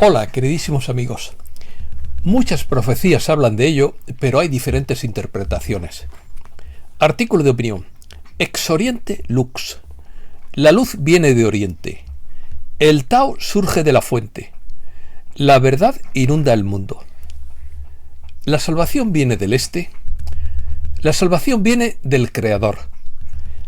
Hola, queridísimos amigos. Muchas profecías hablan de ello, pero hay diferentes interpretaciones. Artículo de opinión. Ex Oriente Lux. La luz viene de Oriente. El Tao surge de la fuente. La verdad inunda el mundo. ¿La salvación viene del Este? La salvación viene del Creador.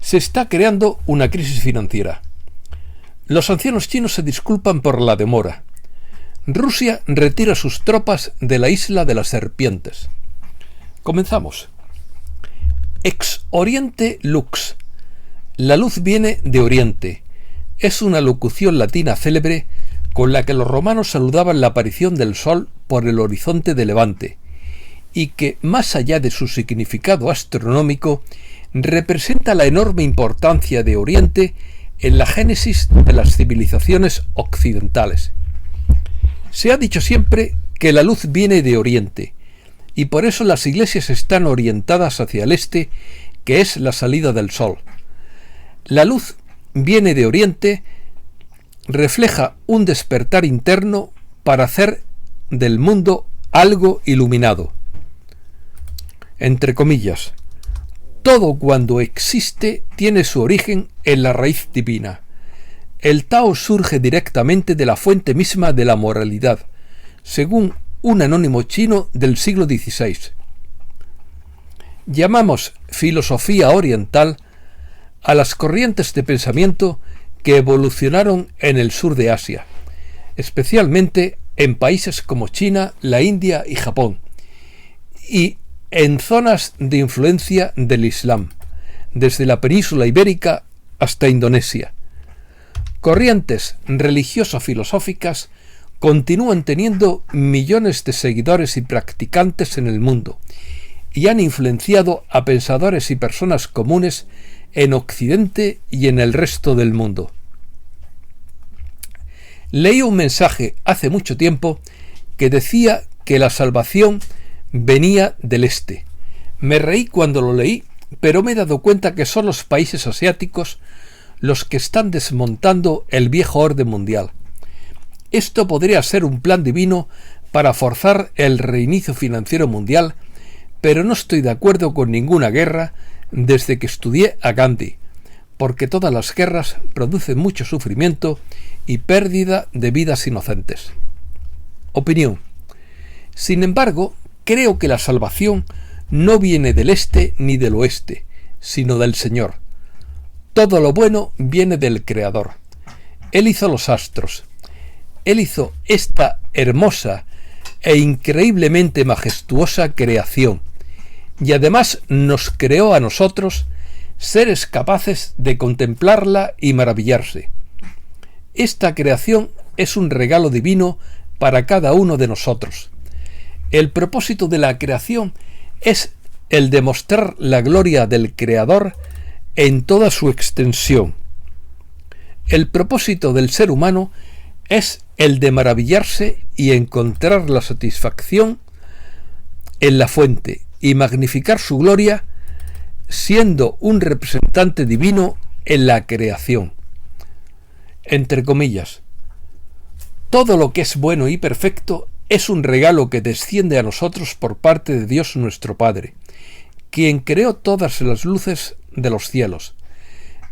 Se está creando una crisis financiera. Los ancianos chinos se disculpan por la demora. Rusia retira sus tropas de la isla de las serpientes. Comenzamos. Ex Oriente Lux. La luz viene de Oriente. Es una locución latina célebre con la que los romanos saludaban la aparición del sol por el horizonte de Levante, y que, más allá de su significado astronómico, representa la enorme importancia de Oriente en la génesis de las civilizaciones occidentales. Se ha dicho siempre que la luz viene de Oriente, y por eso las iglesias están orientadas hacia el este, que es la salida del sol. La luz viene de Oriente, refleja un despertar interno para hacer del mundo algo iluminado. Entre comillas, todo cuando existe tiene su origen en la raíz divina. El Tao surge directamente de la fuente misma de la moralidad, según un anónimo chino del siglo XVI. Llamamos filosofía oriental a las corrientes de pensamiento que evolucionaron en el sur de Asia, especialmente en países como China, la India y Japón, y en zonas de influencia del Islam, desde la península ibérica hasta Indonesia. Corrientes religioso-filosóficas continúan teniendo millones de seguidores y practicantes en el mundo, y han influenciado a pensadores y personas comunes en Occidente y en el resto del mundo. Leí un mensaje hace mucho tiempo que decía que la salvación venía del Este. Me reí cuando lo leí, pero me he dado cuenta que son los países asiáticos los que están desmontando el viejo orden mundial. Esto podría ser un plan divino para forzar el reinicio financiero mundial, pero no estoy de acuerdo con ninguna guerra desde que estudié a Gandhi, porque todas las guerras producen mucho sufrimiento y pérdida de vidas inocentes. Opinión. Sin embargo, creo que la salvación no viene del este ni del oeste, sino del Señor. Todo lo bueno viene del Creador. Él hizo los astros. Él hizo esta hermosa e increíblemente majestuosa creación. Y además nos creó a nosotros, seres capaces de contemplarla y maravillarse. Esta creación es un regalo divino para cada uno de nosotros. El propósito de la creación es el de mostrar la gloria del Creador en toda su extensión. El propósito del ser humano es el de maravillarse y encontrar la satisfacción en la fuente y magnificar su gloria siendo un representante divino en la creación. Entre comillas, todo lo que es bueno y perfecto es un regalo que desciende a nosotros por parte de Dios nuestro Padre, quien creó todas las luces de los cielos.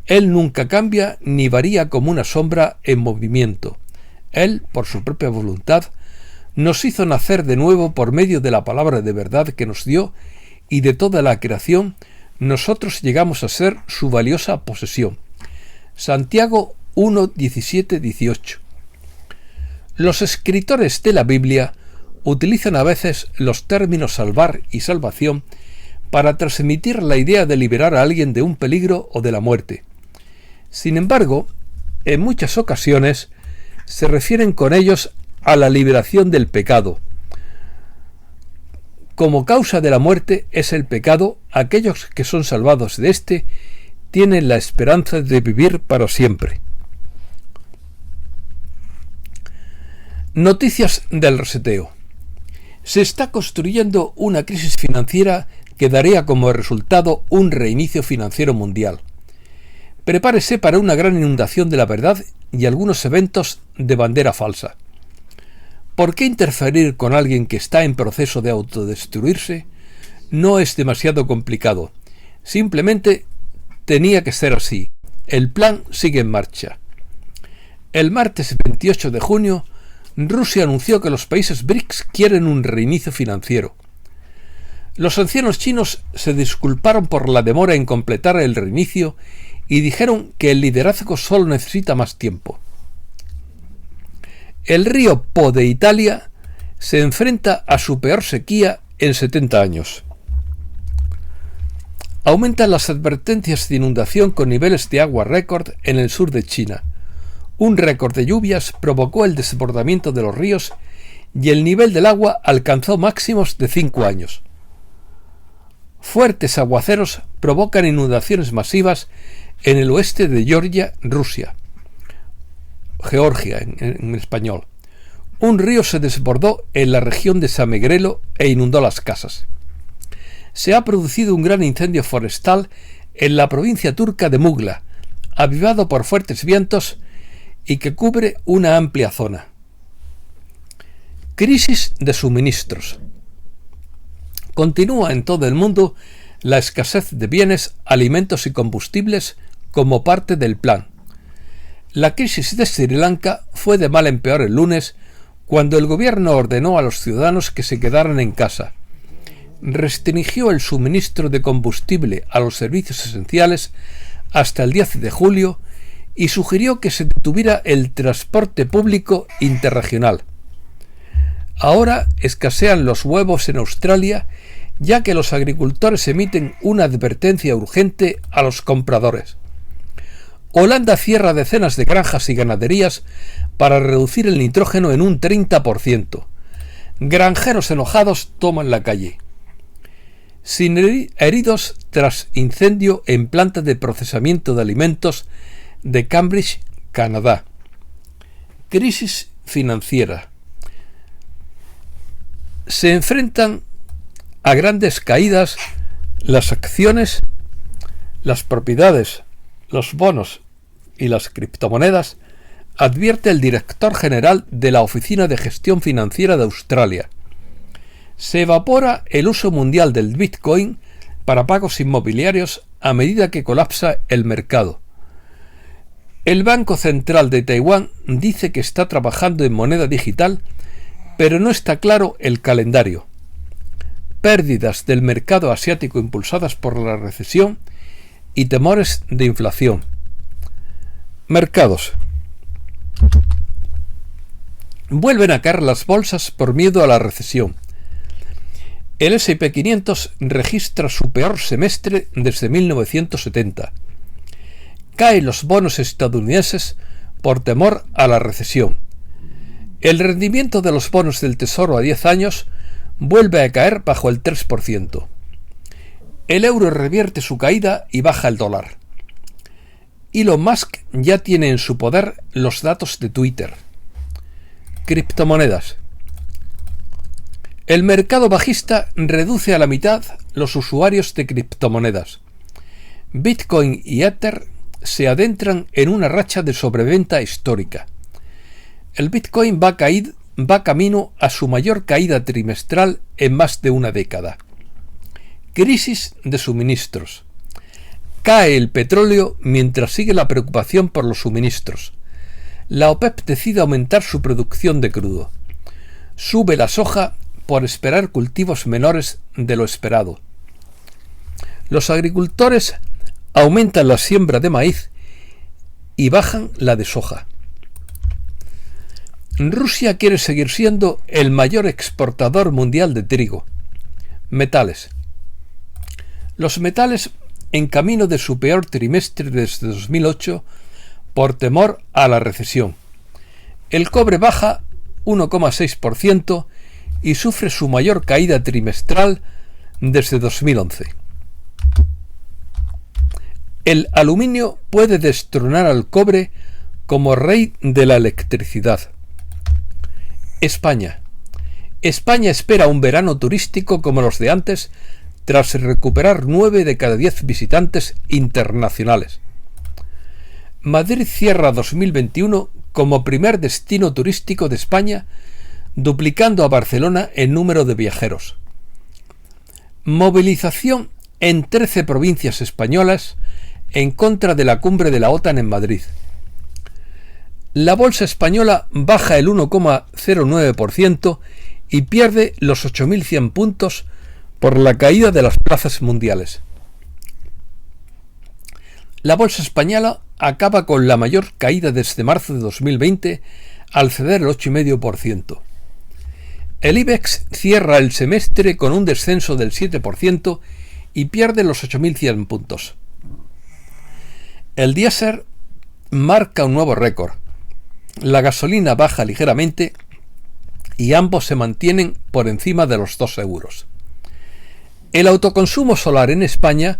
Él nunca cambia ni varía como una sombra en movimiento. Él, por su propia voluntad, nos hizo nacer de nuevo por medio de la palabra de verdad que nos dio, y de toda la creación nosotros llegamos a ser su valiosa posesión. Santiago 1, 17, 18. Los escritores de la Biblia utilizan a veces los términos salvar y salvación para transmitir la idea de liberar a alguien de un peligro o de la muerte. Sin embargo, en muchas ocasiones se refieren con ellos a la liberación del pecado. Como causa de la muerte es el pecado, aquellos que son salvados de éste tienen la esperanza de vivir para siempre. Noticias del reseteo. Se está construyendo una crisis financiera que daría como resultado un reinicio financiero mundial. Prepárese para una gran inundación de la verdad y algunos eventos de bandera falsa. ¿Por qué interferir con alguien que está en proceso de autodestruirse? No es demasiado complicado. Simplemente tenía que ser así. El plan sigue en marcha. El martes 28 de junio, Rusia anunció que los países BRICS quieren un reinicio financiero. Los ancianos chinos se disculparon por la demora en completar el reinicio y dijeron que el liderazgo solo necesita más tiempo. El río Po de Italia se enfrenta a su peor sequía en 70 años. Aumentan las advertencias de inundación con niveles de agua récord en el sur de China. Un récord de lluvias provocó el desbordamiento de los ríos y el nivel del agua alcanzó máximos de 5 años. Fuertes aguaceros provocan inundaciones masivas en el oeste de Georgia, Georgia en español. Un río se desbordó en la región de Samegrelo e inundó las casas. Se ha producido un gran incendio forestal en la provincia turca de Mugla, avivado por fuertes vientos y que cubre una amplia zona. Crisis de suministros. Continúa en todo el mundo la escasez de bienes, alimentos y combustibles como parte del plan. La crisis de Sri Lanka fue de mal en peor el lunes, cuando el gobierno ordenó a los ciudadanos que se quedaran en casa. Restringió el suministro de combustible a los servicios esenciales hasta el 10 de julio y sugirió que se detuviera el transporte público interregional. Ahora escasean los huevos en Australia, ya que los agricultores emiten una advertencia urgente a los compradores. Holanda cierra decenas de granjas y ganaderías para reducir el nitrógeno en un 30%. Granjeros enojados toman la calle. Sin heridos tras incendio en planta de procesamiento de alimentos de Cambridge, Canadá. Crisis financiera. Se enfrentan a grandes caídas las acciones, las propiedades, los bonos y las criptomonedas, advierte el director general de la Oficina de Gestión Financiera de Australia. Se evapora el uso mundial del Bitcoin para pagos inmobiliarios a medida que colapsa el mercado. El Banco Central de Taiwán dice que está trabajando en moneda digital, pero no está claro el calendario. Pérdidas del mercado asiático impulsadas por la recesión y temores de inflación. Mercados. Vuelven a caer las bolsas por miedo a la recesión. El S&P 500 registra su peor semestre desde 1970. Caen los bonos estadounidenses por temor a la recesión. El rendimiento de los bonos del Tesoro a 10 años vuelve a caer bajo el 3%. El euro revierte su caída y baja el dólar. Elon Musk ya tiene en su poder los datos de Twitter. Criptomonedas. El mercado bajista reduce a la mitad los usuarios de criptomonedas. Bitcoin y Ether se adentran en una racha de sobreventa histórica. El Bitcoin va camino a su mayor caída trimestral en más de una década. Crisis de suministros. Cae el petróleo mientras sigue la preocupación por los suministros. La OPEP decide aumentar su producción de crudo. Sube la soja por esperar cultivos menores de lo esperado. Los agricultores aumentan la siembra de maíz y bajan la de soja. Rusia quiere seguir siendo el mayor exportador mundial de trigo. Metales. Los metales en camino de su peor trimestre desde 2008 por temor a la recesión. El cobre baja 1,6% y sufre su mayor caída trimestral desde 2011. El aluminio puede destronar al cobre como rey de la electricidad. España. España espera un verano turístico como los de antes, tras recuperar 9 de cada 10 visitantes internacionales. Madrid cierra 2021 como primer destino turístico de España, duplicando a Barcelona el número de viajeros. Movilización en 13 provincias españolas en contra de la cumbre de la OTAN en Madrid. La bolsa española baja el 1,09% y pierde los 8.100 puntos por la caída de las plazas mundiales. La bolsa española acaba con la mayor caída desde marzo de 2020 al ceder el 8,5%. El IBEX cierra el semestre con un descenso del 7% y pierde los 8.100 puntos. El diésel marca un nuevo récord. La gasolina baja ligeramente y ambos se mantienen por encima de los 2 euros. El autoconsumo solar en España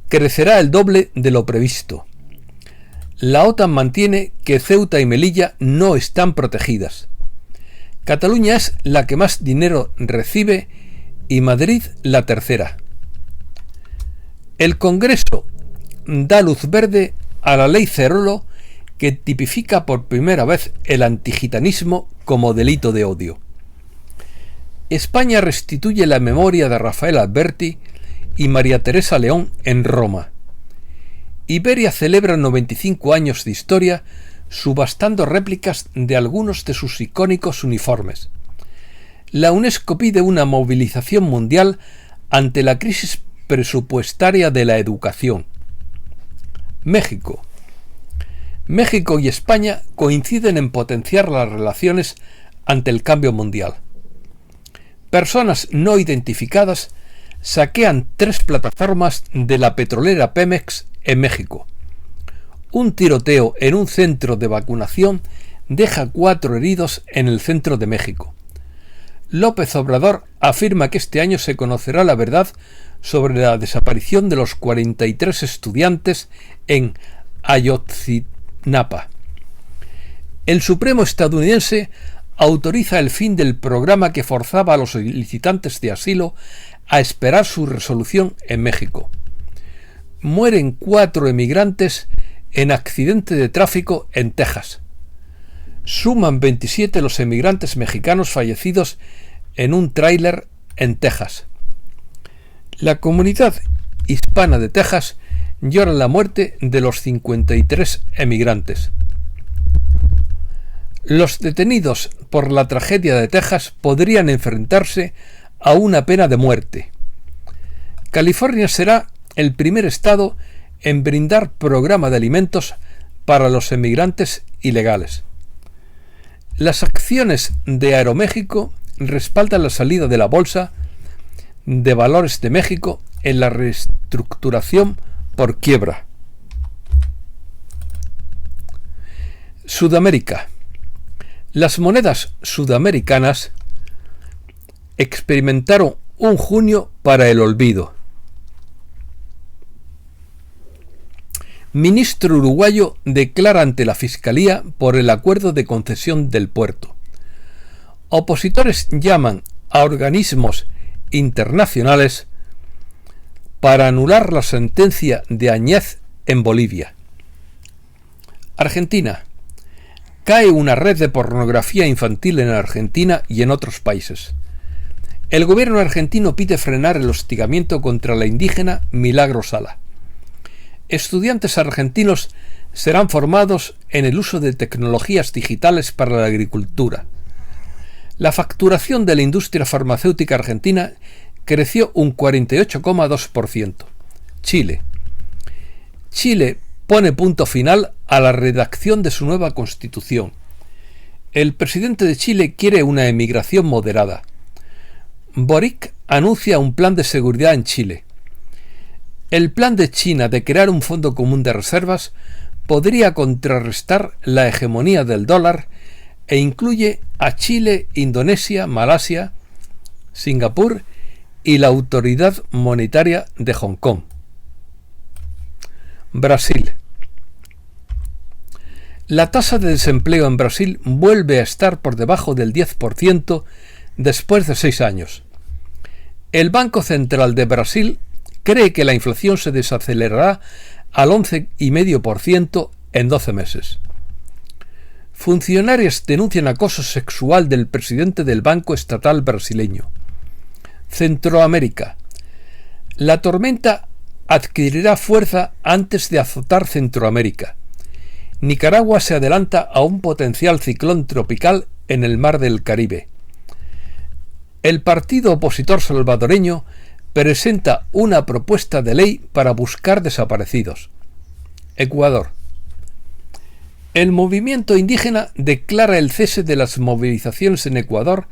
crecerá el doble de lo previsto. La OTAN mantiene que Ceuta y Melilla no están protegidas. Cataluña es la que más dinero recibe y Madrid la tercera. El Congreso da luz verde a la ley Cerolo, que tipifica por primera vez el antigitanismo como delito de odio. España restituye la memoria de Rafael Alberti y María Teresa León en Roma. Iberia celebra 95 años de historia subastando réplicas de algunos de sus icónicos uniformes. La UNESCO pide una movilización mundial ante la crisis presupuestaria de la educación. México. México y España coinciden en potenciar las relaciones ante el cambio mundial. Personas no identificadas saquean 3 plataformas de la petrolera Pemex en México. Un tiroteo en un centro de vacunación deja 4 heridos en el centro de México. López Obrador afirma que este año se conocerá la verdad sobre la desaparición de los 43 estudiantes en Ayotzinapa. El Supremo estadounidense autoriza el fin del programa que forzaba a los solicitantes de asilo a esperar su resolución en México. Mueren 4 emigrantes en accidente de tráfico en Texas. Suman 27 los emigrantes mexicanos fallecidos en un tráiler en Texas. La comunidad hispana de Texas llora la muerte de los 53 emigrantes. Los detenidos por la tragedia de Texas podrían enfrentarse a una pena de muerte. California será el primer estado en brindar programa de alimentos para los emigrantes ilegales. Las acciones de Aeroméxico respaldan la salida de la Bolsa de Valores de México en la reestructuración por quiebra. Sudamérica. Las monedas sudamericanas experimentaron un junio para el olvido. Ministro uruguayo declara ante la Fiscalía por el acuerdo de concesión del puerto. Opositores llaman a organismos internacionales para anular la sentencia de Añez en Bolivia. Argentina. Cae una red de pornografía infantil en Argentina y en otros países. El gobierno argentino pide frenar el hostigamiento contra la indígena Milagro Sala. Estudiantes argentinos serán formados en el uso de tecnologías digitales para la agricultura. La facturación de la industria farmacéutica argentina creció un 48,2%. Chile. Chile pone punto final a la redacción de su nueva constitución. El presidente de Chile quiere una emigración moderada. Boric anuncia un plan de seguridad en Chile. El plan de China de crear un fondo común de reservas podría contrarrestar la hegemonía del dólar e incluye a Chile, Indonesia, Malasia, Singapur y la Autoridad Monetaria de Hong Kong. Brasil. La tasa de desempleo en Brasil vuelve a estar por debajo del 10% después de 6 años. El Banco Central de Brasil cree que la inflación se desacelerará al 11,5% en 12 meses. Funcionarios denuncian acoso sexual del presidente del Banco Estatal brasileño. Centroamérica. La tormenta adquirirá fuerza antes de azotar Centroamérica. Nicaragua se adelanta a un potencial ciclón tropical en el mar del Caribe. El partido opositor salvadoreño presenta una propuesta de ley para buscar desaparecidos. Ecuador. El movimiento indígena declara el cese de las movilizaciones en Ecuador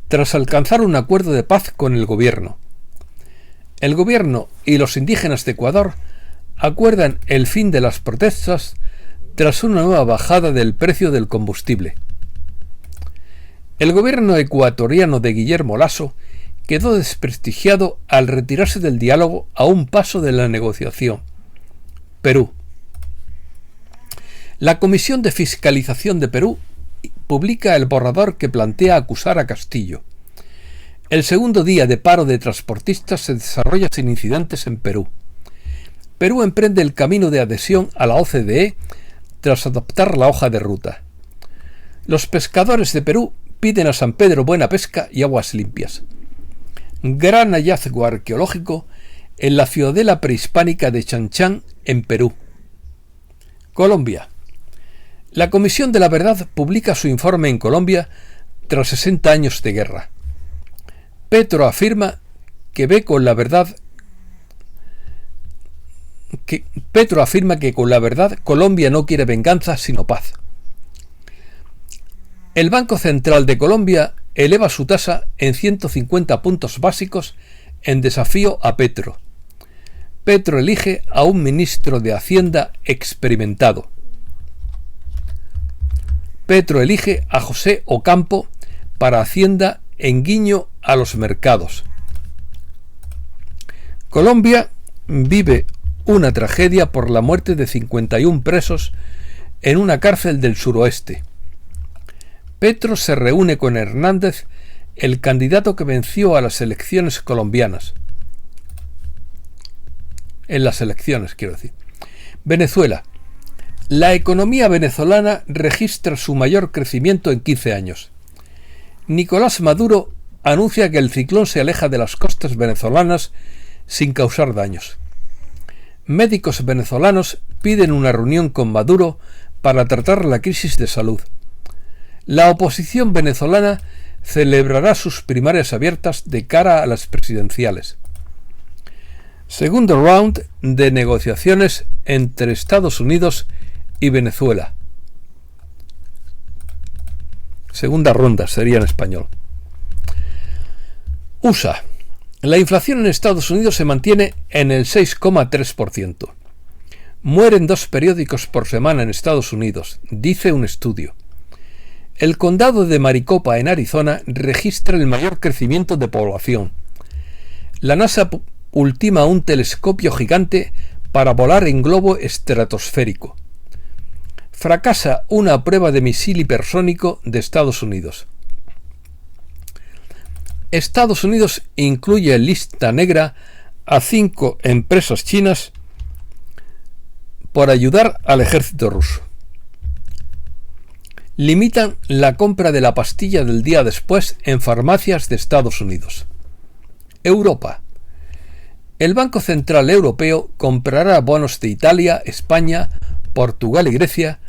tras alcanzar un acuerdo de paz con el gobierno. El gobierno y los indígenas de Ecuador acuerdan el fin de las protestas tras una nueva bajada del precio del combustible. El gobierno ecuatoriano de Guillermo Lasso quedó desprestigiado al retirarse del diálogo a un paso de la negociación. Perú. La Comisión de Fiscalización de Perú publica el borrador que plantea acusar a Castillo. El segundo día de paro de transportistas se desarrolla sin incidentes en Perú. Perú emprende el camino de adhesión a la OCDE tras adoptar la hoja de ruta. Los pescadores de Perú piden a San Pedro buena pesca y aguas limpias. Gran hallazgo arqueológico en la ciudadela prehispánica de Chanchán, en Perú. Colombia. La Comisión de la Verdad publica su informe en Colombia tras 60 años de guerra. Petro afirma que con la verdad Colombia no quiere venganza sino paz. El Banco Central de Colombia eleva su tasa en 150 puntos básicos en desafío a Petro. Petro elige a un ministro de Hacienda experimentado. Petro elige a José Ocampo para Hacienda en guiño a los mercados. Colombia vive una tragedia por la muerte de 51 presos en una cárcel del suroeste. Petro se reúne con Hernández, el candidato que venció a las elecciones colombianas. En las elecciones, quiero decir. Venezuela. La economía venezolana registra su mayor crecimiento en 15 años. Nicolás Maduro anuncia que el ciclón se aleja de las costas venezolanas sin causar daños. Médicos venezolanos piden una reunión con Maduro para tratar la crisis de salud. La oposición venezolana celebrará sus primarias abiertas de cara a las presidenciales. Segundo round de negociaciones entre Estados Unidos y Venezuela. Segunda ronda sería en español. USA. La inflación en Estados Unidos se mantiene en el 6,3%. Mueren 2 periódicos por semana en Estados Unidos, dice un estudio. El condado de Maricopa, en Arizona, registra el mayor crecimiento de población. La NASA ultima un telescopio gigante para volar en globo estratosférico. Fracasa una prueba de misil hipersónico de Estados Unidos. Estados Unidos incluye en lista negra a 5 empresas chinas por ayudar al ejército ruso. Limitan la compra de la pastilla del día después en farmacias de Estados Unidos. Europa. El Banco Central Europeo comprará bonos de Italia, España, Portugal y Grecia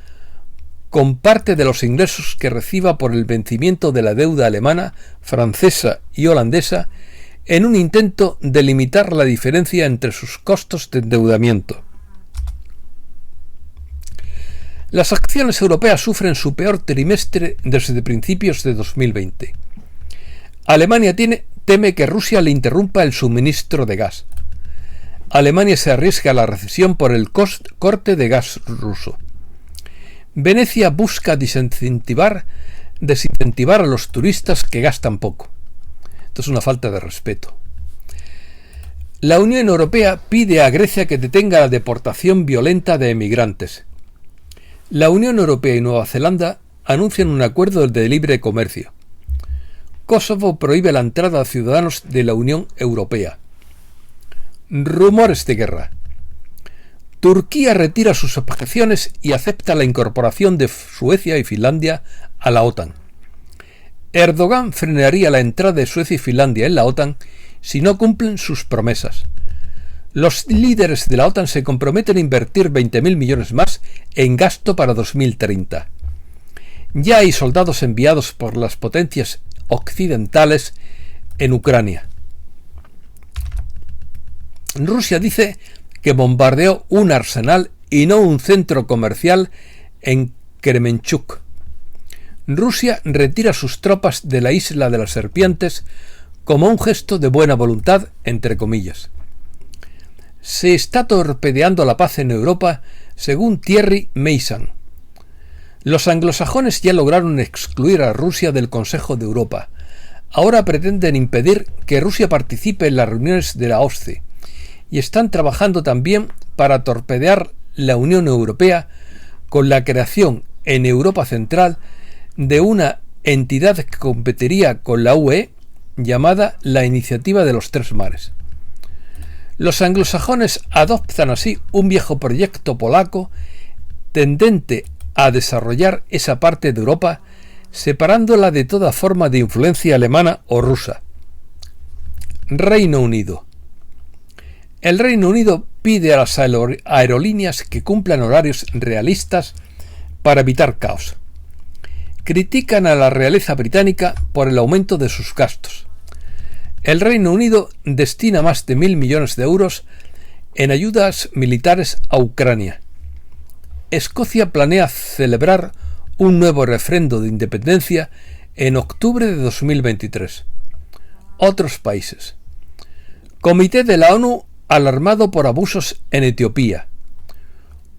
con parte de los ingresos que reciba por el vencimiento de la deuda alemana, francesa y holandesa en un intento de limitar la diferencia entre sus costos de endeudamiento. Las acciones europeas sufren su peor trimestre desde principios de 2020. Alemania teme que Rusia le interrumpa el suministro de gas. Alemania se arriesga a la recesión por el corte de gas ruso. Venecia busca desincentivar a los turistas que gastan poco. Esto es una falta de respeto. La Unión Europea pide a Grecia que detenga la deportación violenta de emigrantes. La Unión Europea y Nueva Zelanda anuncian un acuerdo de libre comercio. Kosovo prohíbe la entrada a ciudadanos de la Unión Europea. Rumores de guerra. Turquía retira sus objeciones y acepta la incorporación de Suecia y Finlandia a la OTAN. Erdogan frenaría la entrada de Suecia y Finlandia en la OTAN si no cumplen sus promesas. Los líderes de la OTAN se comprometen a invertir 20.000 millones más en gasto para 2030. Ya hay soldados enviados por las potencias occidentales en Ucrania. Rusia dice que bombardeó un arsenal y no un centro comercial en Kremenchuk. Rusia retira sus tropas de la isla de las serpientes como un gesto de buena voluntad, entre comillas. Se está torpedeando la paz en Europa, según Thierry Meyssan. Los anglosajones ya lograron excluir a Rusia del Consejo de Europa. Ahora pretenden impedir que Rusia participe en las reuniones de la OSCE y están trabajando también para torpedear la Unión Europea con la creación en Europa Central de una entidad que competiría con la UE llamada la Iniciativa de los Tres Mares. Los anglosajones adoptan así un viejo proyecto polaco tendente a desarrollar esa parte de Europa, separándola de toda forma de influencia alemana o rusa. Reino Unido. El Reino Unido pide a las aerolíneas que cumplan horarios realistas para evitar caos. Critican a la realeza británica por el aumento de sus gastos. El Reino Unido destina más de 1.000 millones de euros en ayudas militares a Ucrania. Escocia planea celebrar un nuevo referendo de independencia en octubre de 2023. Otros países. Comité de la ONU alarmado por abusos en Etiopía.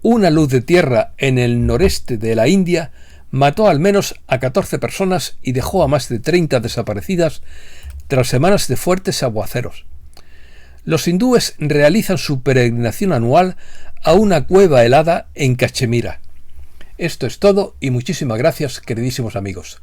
Una luz de tierra en el noreste de la India mató al menos a 14 personas y dejó a más de 30 desaparecidas tras semanas de fuertes aguaceros. Los hindúes realizan su peregrinación anual a una cueva helada en Cachemira. Esto es todo y muchísimas gracias, queridísimos amigos.